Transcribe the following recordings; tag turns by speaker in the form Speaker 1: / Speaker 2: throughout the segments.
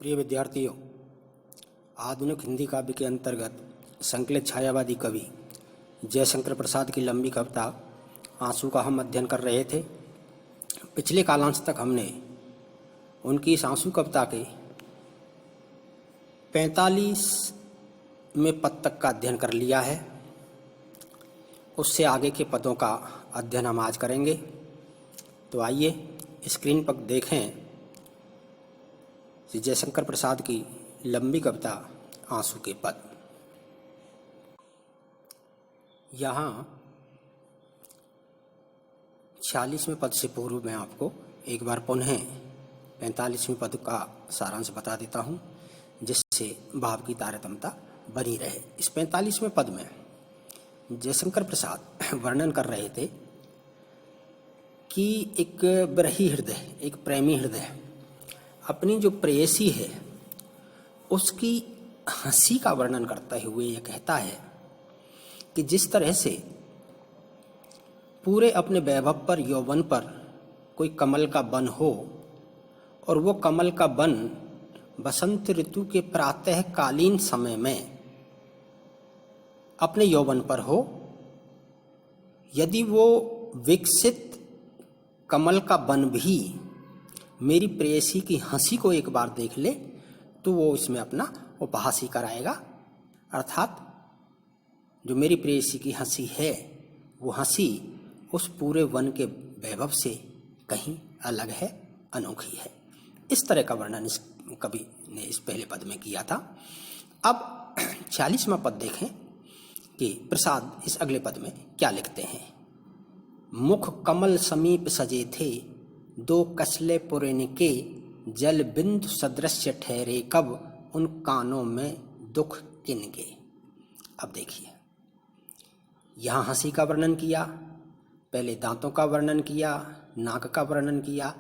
Speaker 1: प्रिय विद्यार्थियों, आधुनिक हिंदी काव्य के अंतर्गत संकलित छायावादी कवि जयशंकर प्रसाद की लंबी कविता आंसू का हम अध्ययन कर रहे थे। पिछले कालांश तक हमने उनकी इस आंसू कविता के 45वें पद तक का अध्ययन कर लिया है। उससे आगे के पदों का अध्ययन हम आज करेंगे। तो आइए स्क्रीन पर देखें जयशंकर प्रसाद की लंबी कविता आंसू के पद। यहाँ 46वें पद से पूर्व मैं आपको एक बार पुनः 45वें पद का सारांश बता देता हूँ, जिससे भाव की तारतम्यता बनी रहे। इस 45वें पद में जयशंकर प्रसाद वर्णन कर रहे थे कि एक विरही हृदय, एक प्रेमी हृदय अपनी जो प्रेयसी है उसकी हंसी का वर्णन करते हुए यह कहता है कि जिस तरह से पूरे अपने वैभव पर, यौवन पर कोई कमल का वन हो और वो कमल का वन बसंत ऋतु के प्रातःकालीन समय में अपने यौवन पर हो, यदि वो विकसित कमल का वन भी मेरी प्रेयसी की हंसी को एक बार देख ले तो वो इसमें अपना उपहास ही कराएगा। अर्थात जो मेरी प्रेयसी की हंसी है वो हंसी उस पूरे वन के वैभव से कहीं अलग है, अनोखी है। इस तरह का वर्णन इस कवि ने इस पहले पद में किया था। अब 40वां पद देखें कि प्रसाद इस अगले पद में क्या लिखते हैं। मुख कमल समीप सजे थे, दो कसले पुरैन के, जल बिंदु सदृश्य ठहरे कब, उन कानों में दुख किनके। अब देखिए, यहाँ हंसी का वर्णन किया, पहले दांतों का वर्णन किया, नाक का वर्णन किया।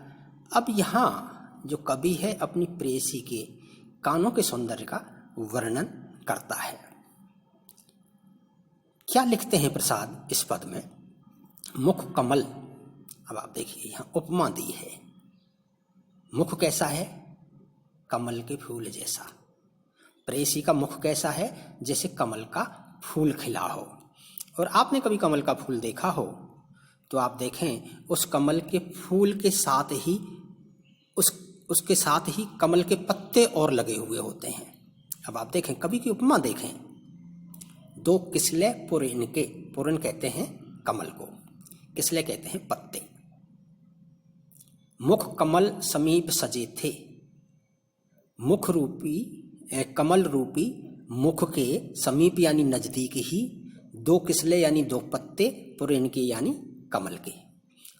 Speaker 1: अब यहाँ जो कवि है अपनी प्रेयसी के कानों के सौंदर्य का वर्णन करता है। क्या लिखते हैं प्रसाद इस पद में। मुख कमल, अब आप देखिए यहाँ उपमा दी है। मुख कैसा है? कमल के फूल जैसा। प्रेयसी का मुख कैसा है? जैसे कमल का फूल खिला हो। और आपने कभी कमल का फूल देखा हो तो आप देखें उस कमल के फूल के साथ ही उसके साथ ही कमल के पत्ते और लगे हुए होते हैं। अब आप देखें, कवि की उपमा देखें। दो किसले पुरैन के, पुरैन कहते हैं कमल को, किसले कहते हैं पत्ते। मुख कमल समीप सजे थे, मुख रूपी कमल रूपी मुख के समीप यानी नजदीक ही दो किसले यानी दो पत्ते, पुरैन के यानी कमल के।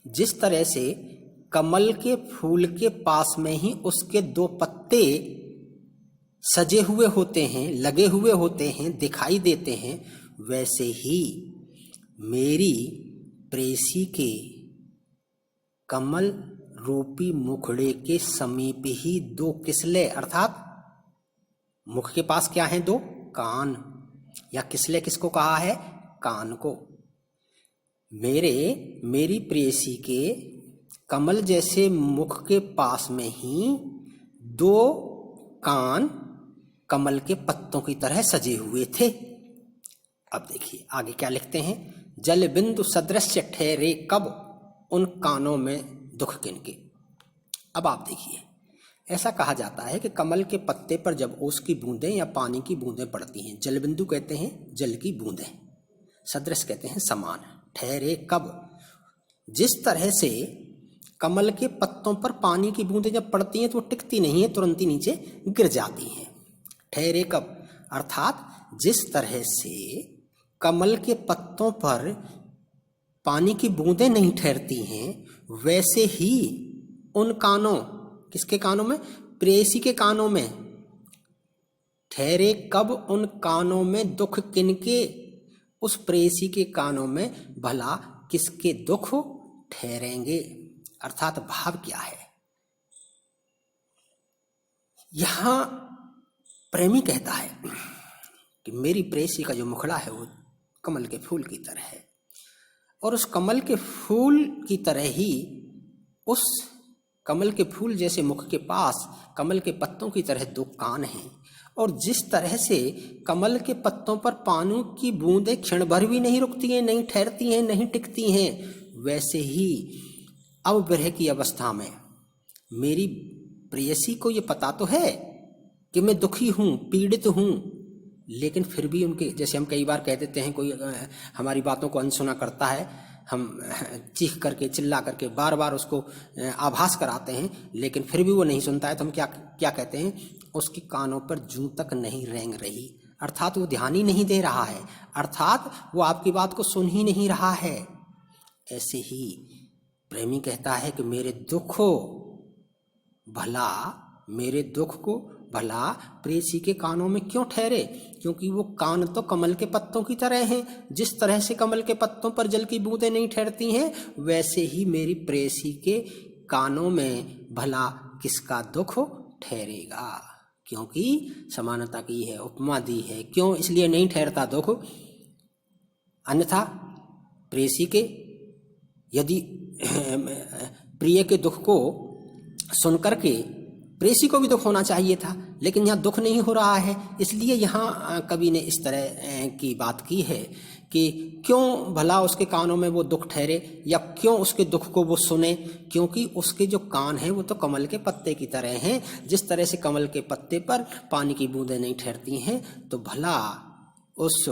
Speaker 1: जिस तरह से कमल के फूल के पास में ही उसके दो पत्ते सजे हुए होते हैं, लगे हुए होते हैं, दिखाई देते हैं, वैसे ही मेरी प्रेयसी के कमल रूपी मुखड़े के समीप ही दो किसले, अर्थात मुख के पास क्या है? दो कान, या किसले किसको कहा है? कान को। मेरी प्रेयसी के कमल जैसे मुख के पास में ही दो कान कमल के पत्तों की तरह सजे हुए थे। अब देखिए आगे क्या लिखते हैं। जल बिंदु सदृश्य ठहरे कब, उन कानों में दुख किनके। अब आप देखिए, ऐसा कहा जाता है कि कमल के पत्ते पर जब ओस की बूंदें या पानी की बूंदें पड़ती हैं, जल बिंदु कहते हैं जल की बूंदें, सदृश कहते हैं समान, ठहरे कब, जिस तरह से कमल के पत्तों पर पानी की बूंदें जब पड़ती हैं तो वो टिकती नहीं है, तुरंत ही नीचे गिर जाती हैं। ठहरे कब अर्थात जिस तरह से कमल के पत्तों पर पानी की बूंदें नहीं ठहरती हैं, वैसे ही उन कानों, किसके कानों में? प्रेयसी के कानों में। ठहरे कब उन कानों में दुख किनके, उस प्रेयसी के कानों में भला किसके दुख ठहरेंगे। अर्थात भाव क्या है? यहां प्रेमी कहता है कि मेरी प्रेयसी का जो मुखड़ा है वो कमल के फूल की तरह है, और उस कमल के फूल की तरह ही उस कमल के फूल जैसे मुख के पास कमल के पत्तों की तरह दो कान हैं, और जिस तरह से कमल के पत्तों पर पानी की बूंदें क्षण भर भी नहीं रुकती हैं, नहीं ठहरती हैं, नहीं टिकती हैं, वैसे ही अब विरह की अवस्था में मेरी प्रेयसी को ये पता तो है कि मैं दुखी हूँ, पीड़ित हूँ, लेकिन फिर भी उनके, जैसे हम कई बार कह देते हैं, कोई हमारी बातों को अनसुना करता है, हम चीख करके चिल्ला करके बार बार उसको आभास कराते हैं, लेकिन फिर भी वो नहीं सुनता है, तो हम क्या क्या कहते हैं, उसके कानों पर जूं तक नहीं रेंग रही, अर्थात वो ध्यान ही नहीं दे रहा है, अर्थात वो आपकी बात को सुन ही नहीं रहा है। ऐसे ही प्रेमी कहता है कि मेरे दुख को भला प्रेयसी के कानों में क्यों ठहरे, क्योंकि वो कान तो कमल के पत्तों की तरह हैं। जिस तरह से कमल के पत्तों पर जल की बूंदें नहीं ठहरती हैं, वैसे ही मेरी प्रेयसी के कानों में भला किसका दुख ठहरेगा, क्योंकि समानता की है, उपमा दी है। क्यों इसलिए नहीं ठहरता दुख, अन्यथा प्रेयसी के, यदि प्रिय के दुख को सुनकर के प्रेयसी को भी दुख होना चाहिए था, लेकिन यहाँ दुख नहीं हो रहा है, इसलिए यहाँ कवि ने इस तरह की बात की है कि क्यों भला उसके कानों में वो दुख ठहरे, या क्यों उसके दुख को वो सुने, क्योंकि उसके जो कान हैं वो तो कमल के पत्ते की तरह हैं। जिस तरह से कमल के पत्ते पर पानी की बूंदें नहीं ठहरती हैं, तो भला उस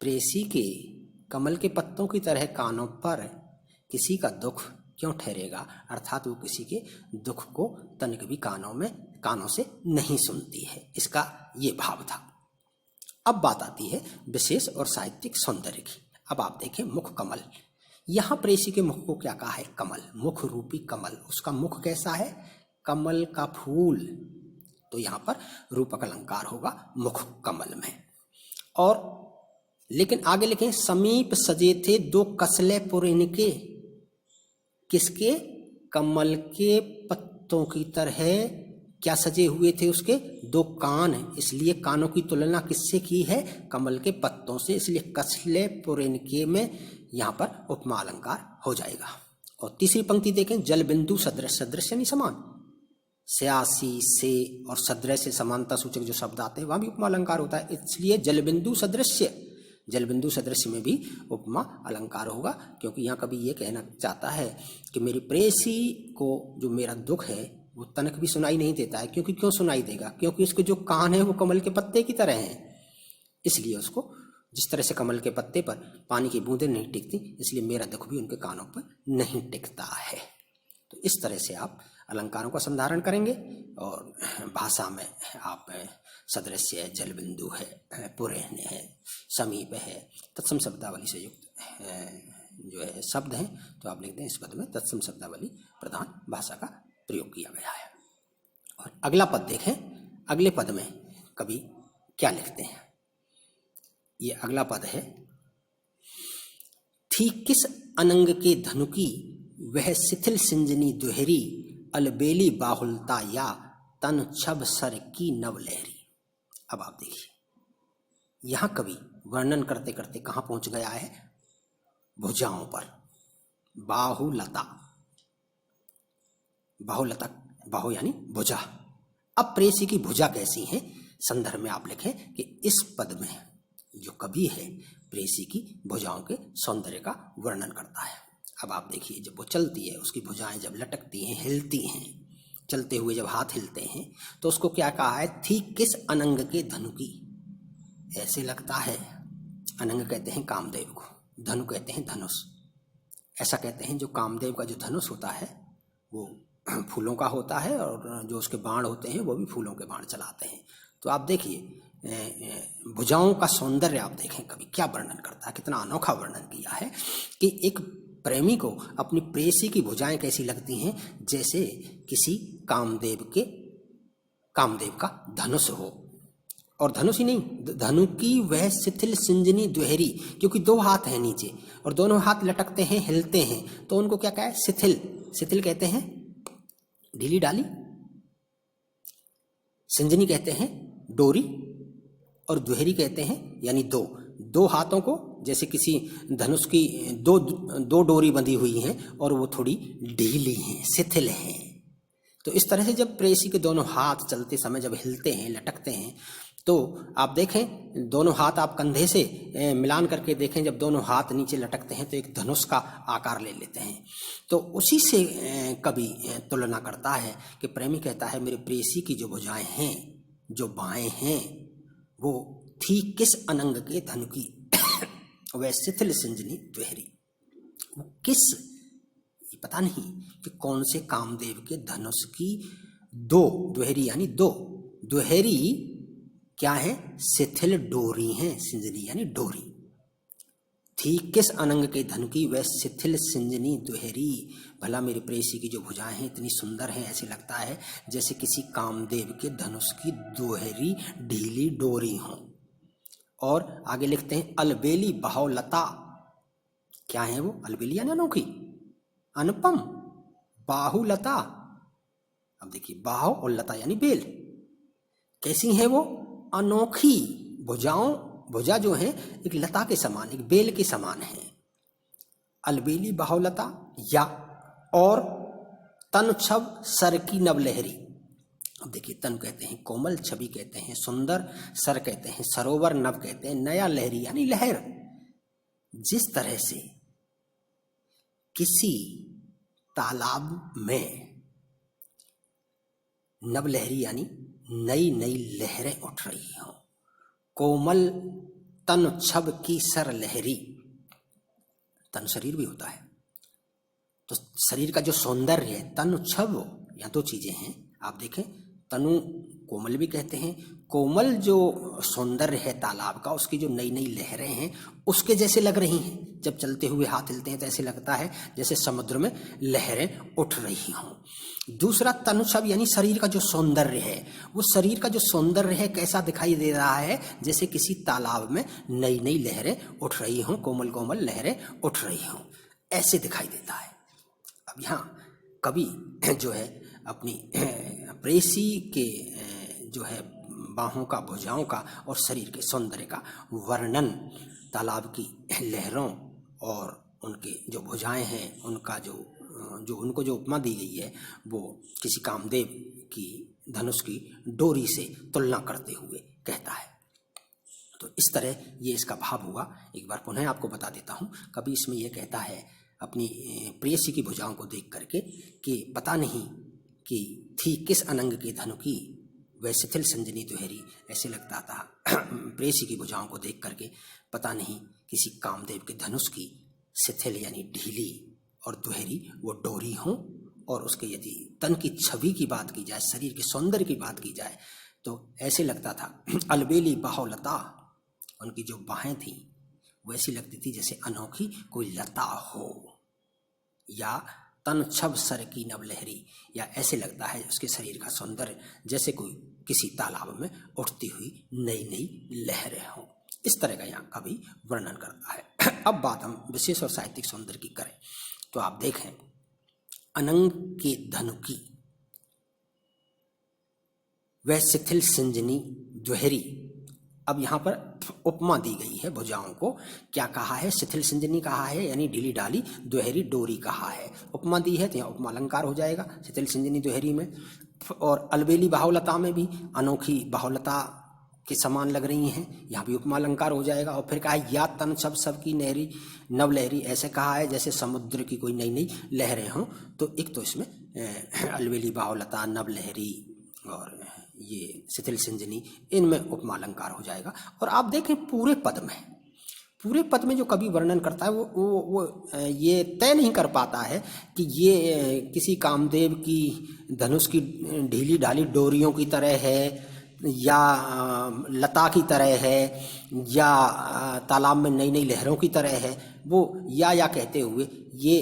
Speaker 1: प्रेयसी के कमल के पत्तों की तरह कानों पर किसी का दुख क्यों ठहरेगा, अर्थात वो किसी के दुख को तनिक भी कानों से नहीं सुनती है। इसका ये भाव था। अब बात आती है विशेष और साहित्यिक सौंदर्य की। अब आप देखें मुख कमल, यहाँ प्रेयसी के मुख को क्या कहा है, कमल, मुख रूपी कमल। उसका मुख कैसा है, कमल का फूल, तो यहाँ पर रूपक अलंकार होगा मुख कमल में। और लेकिन आगे लिखें, समीप सजे थे दो कसले पुरैन के, किसके, कमल के पत्तों की तरह क्या सजे हुए थे उसके, दो कान, इसलिए कानों की तुलना किससे की है, कमल के पत्तों से, इसलिए कसले पुरैन के में यहाँ पर उपमा अलंकार हो जाएगा। और तीसरी पंक्ति देखें, जल बिंदु सदृश, सदृश यानी समान, स्यासी से और सदृश से समानता सूचक जो शब्द आते हैं वहां भी उपमा अलंकार होता है, इसलिए जल बिंदु सदृश्य, जल बिंदु सदृश में भी उपमा अलंकार होगा, क्योंकि यहाँ कभी ये कहना चाहता है कि मेरी प्रेयसी को जो मेरा दुख है वो तनक भी सुनाई नहीं देता है। क्योंकि क्यों सुनाई देगा, क्योंकि उसके जो कान है वो कमल के पत्ते की तरह हैं, इसलिए उसको जिस तरह से कमल के पत्ते पर पानी की बूंदें नहीं टिकती, इसलिए मेरा दुख भी उनके कानों पर नहीं टिकता है। तो इस तरह से आप अलंकारों का संधारण करेंगे और भाषा में आप सदृश्य है, जल बिंदु है, पुरैन है, समीप है, तत्सम शब्दावली से युक्त जो है शब्द हैं, तो आप लिखते हैं इस पद में तत्सम शब्दावली प्रधान भाषा का प्रयोग किया गया है। और अगला पद देखें, अगले पद में कवि क्या लिखते हैं। ये अगला पद है, थी किस अनंग के धनुकी वह शिथिल सिंजनी दुहरी, अलबेली बाहुलता या तन छब सर की नवलहरी। अब आप देखिए, यहां कवि वर्णन करते करते कहां पहुंच गया है, भुजाओं पर, बाहुलता, बाहुलता, बाहु यानी भुजा। अब प्रेयसी की भुजा कैसी है, संदर्भ में आप लिखें कि इस पद में जो कवि है प्रेयसी की भुजाओं के सौंदर्य का वर्णन करता है। अब आप देखिए, जब वो चलती है, उसकी भुजाएं जब लटकती हैं, हिलती हैं, चलते हुए जब हाथ हिलते हैं, तो उसको क्या कहा है, थी किस अनंग के धनुकी, ऐसे लगता है, अनंग कहते हैं कामदेव को, धनु कहते हैं धनुष, ऐसा कहते हैं जो कामदेव का जो धनुष होता है वो फूलों का होता है, और जो उसके बाण होते हैं वो भी फूलों के बाण चलाते हैं। तो आप देखिए भुजाओं का सौंदर्य आप देखें कवि क्या वर्णन करता है, कितना अनोखा वर्णन किया है कि एक प्रेमी को अपनी प्रेयसी की भुजाएं कैसी लगती हैं, जैसे किसी कामदेव का धनुष हो। और धनुष ही नहीं, धनु की वह शिथिल सिंजनी दुहरी, क्योंकि दो हाथ हैं नीचे और दोनों हाथ लटकते हैं, हिलते हैं, तो उनको क्या कहा है, शिथिल, शिथिल कहते हैं ढीली डाली, सिंजनी कहते हैं डोरी, और दुहरी कहते हैं यानी दो। दो हाथों को जैसे किसी धनुष की दो डोरी बंधी हुई हैं और वो थोड़ी ढीली हैं, शिथिल हैं। तो इस तरह से जब प्रेयसी के दोनों हाथ चलते समय जब हिलते हैं, लटकते हैं, तो आप देखें दोनों हाथ आप कंधे से मिलान करके देखें, जब दोनों हाथ नीचे लटकते हैं तो एक धनुष का आकार ले लेते हैं। तो उसी से कवि तुलना करता है कि प्रेमी कहता है मेरे प्रेयसी की जो भुजाएं हैं, जो बाहें हैं, वो थी किस अनंग के धनु की वह शिथिल सिंजनी द्वेहरी। वो किस, ये पता नहीं कि कौन से कामदेव के धनुष की दो द्वेहरी, यानी दो द्वेहरी क्या है, शिथिल डोरी हैं, सिंजनी यानी डोरी। थी किस अनंग के धनु की वह शिथिल सिंजनी द्वेहरी। भला मेरी प्रेयसी की जो भुजाएं हैं इतनी सुंदर हैं, ऐसे लगता है जैसे किसी कामदेव के धनुष की दोहरी ढीली डोरी हो। और आगे लिखते हैं अलबेली बाहुलता। क्या है वो? अलबेली यानी अनोखी, अनुपम, बाहुलता। अब देखिए बाहु और लता यानी बेल, कैसी है वो? अनोखी भुजाओं, भुजा जो है एक लता के समान, एक बेल के समान है। अलबेली बाहुलता या और तन छब सर की नवलहरी। अब देखिए तन कहते हैं कोमल, छवि कहते हैं सुंदर, सर कहते हैं सरोवर, नव कहते हैं नया, लहरी यानी लहर। जिस तरह से किसी तालाब में नवलहरी यानी नई नई लहरें उठ रही हों, कोमल तन छब की सर लहरी। तन शरीर भी होता है, तो शरीर का जो सौंदर्य है, तन छब, यहाँ दो चीजें हैं। आप देखें तनु कोमल भी कहते हैं, कोमल जो सौंदर्य है तालाब का, उसकी जो नई नई लहरें हैं उसके जैसे लग रही हैं। जब चलते हुए हाथ हिलते हैं तो ऐसे लगता है जैसे समुद्र में लहरें उठ रही हों। दूसरा तनुछब यानी शरीर का जो सौंदर्य है, वो शरीर का जो सौंदर्य है कैसा दिखाई दे रहा है? जैसे किसी तालाब में नई नई लहरें उठ रही हों, कोमल कोमल लहरें उठ रही हों, ऐसे दिखाई देता है। अब यहाँ कवि जो है अपनी प्रेयसी के जो है बाहों का, भुजाओं का और शरीर के सौंदर्य का वर्णन, तालाब की लहरों और उनके जो भुजाएं हैं उनका जो उनको जो उपमा दी गई है वो किसी कामदेव की धनुष की डोरी से तुलना करते हुए कहता है। तो इस तरह ये इसका भाव हुआ। एक बार पुनः आपको बता देता हूँ। कभी इसमें यह कहता है अपनी प्रेयसी की भुजाओं को देख करके कि पता नहीं कि थी किस अनंग के धनु की वह शिथिल संजनी दुहरी। ऐसे लगता था प्रेयसी की भुजाओं को देख करके पता नहीं किसी कामदेव के धनुष की शिथिल यानी ढीली और दुहरी वो डोरी हो। और उसके यदि तन की छवि की बात की जाए, शरीर के सौंदर्य की बात की जाए, तो ऐसे लगता था अलबेली बाहुलता, उनकी जो बाहें थी वैसी लगती थी जैसे अनोखी कोई लता हो, या तन छब सर की नवलहरी, या ऐसे लगता है उसके शरीर का सौंदर्य जैसे कोई किसी तालाब में उठती हुई नई नई लहरें हों। इस तरह का यहाँ कवि वर्णन करता है। अब बात हम विशेष और साहित्यिक सौंदर्य की करें तो आप देखें अनंग के धनु की वह शिथिल सिंजनी द्वेहरी। अब यहाँ पर उपमा दी गई है भुजाओं को। क्या कहा है? शिथिल सिंजनी कहा है यानी ढीली ढाली, द्वेहरी डोरी कहा है। उपमा दी है तो यहाँ उपमा अलंकार हो जाएगा शिथिल सिंजनी द्वेहरी में। और अलबेली बाहुलता में भी अनोखी बाहुलता के समान लग रही हैं, यहाँ भी उपमा अलंकार हो जाएगा। और फिर कहा है या तन सब की नहरी नवलहरी, ऐसे कहा है जैसे समुद्र की कोई नई नई लहरें हों। तो एक तो इसमें अलबेली बाहुलता, नवलहरी और ये शिथिल सिंजनी, इनमें उपमा अलंकार हो जाएगा। और आप देखें पूरे पद में जो कवि वर्णन करता है वो ये तय नहीं कर पाता है कि ये किसी कामदेव की धनुष की ढीली ढाली डोरियों की तरह है, या लता की तरह है, या तालाब में नई नई लहरों की तरह है। वो या कहते हुए ये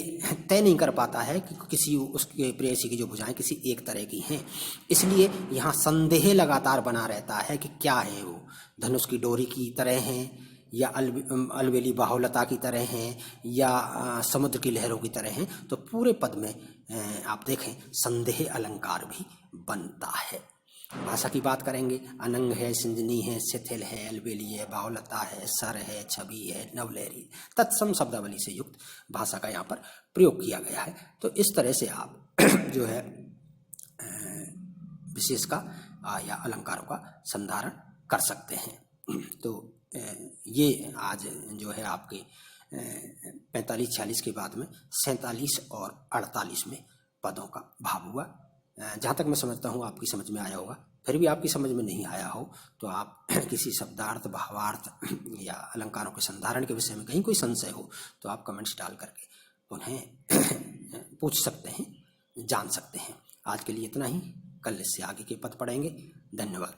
Speaker 1: तय नहीं कर पाता है कि किसी उसके प्रेयसी की जो भुजाएं किसी एक तरह की हैं। इसलिए यहाँ संदेह लगातार बना रहता है कि क्या है वो, धनुष की डोरी की तरह हैं, या अलबेली बाहुलता की तरह हैं, या समुद्र की लहरों की तरह हैं। तो पूरे पद में आप देखें संदेह अलंकार भी बनता है। भाषा की बात करेंगे, अनंग है, सिंजनी है, शिथिल है, अलबेली है, बाहुलता है, सर है, छवि है, नवलहरी, तत्सम शब्दावली से युक्त भाषा का यहाँ पर प्रयोग किया गया है। तो इस तरह से आप जो है विशेष का या अलंकारों का संधारण कर सकते हैं। तो ये आज जो है आपके 45-46 के बाद में 47 और 48 में पदों का भाव हुआ। जहाँ तक मैं समझता हूँ आपकी समझ में आया होगा। फिर भी आपकी समझ में नहीं आया हो तो आप किसी शब्दार्थ, भावार्थ या अलंकारों के संधारण के विषय में कहीं कोई संशय हो तो आप कमेंट्स डाल करके उन्हें पूछ सकते हैं, जान सकते हैं। आज के लिए इतना ही, कल इससे आगे के पद पढ़ेंगे। धन्यवाद।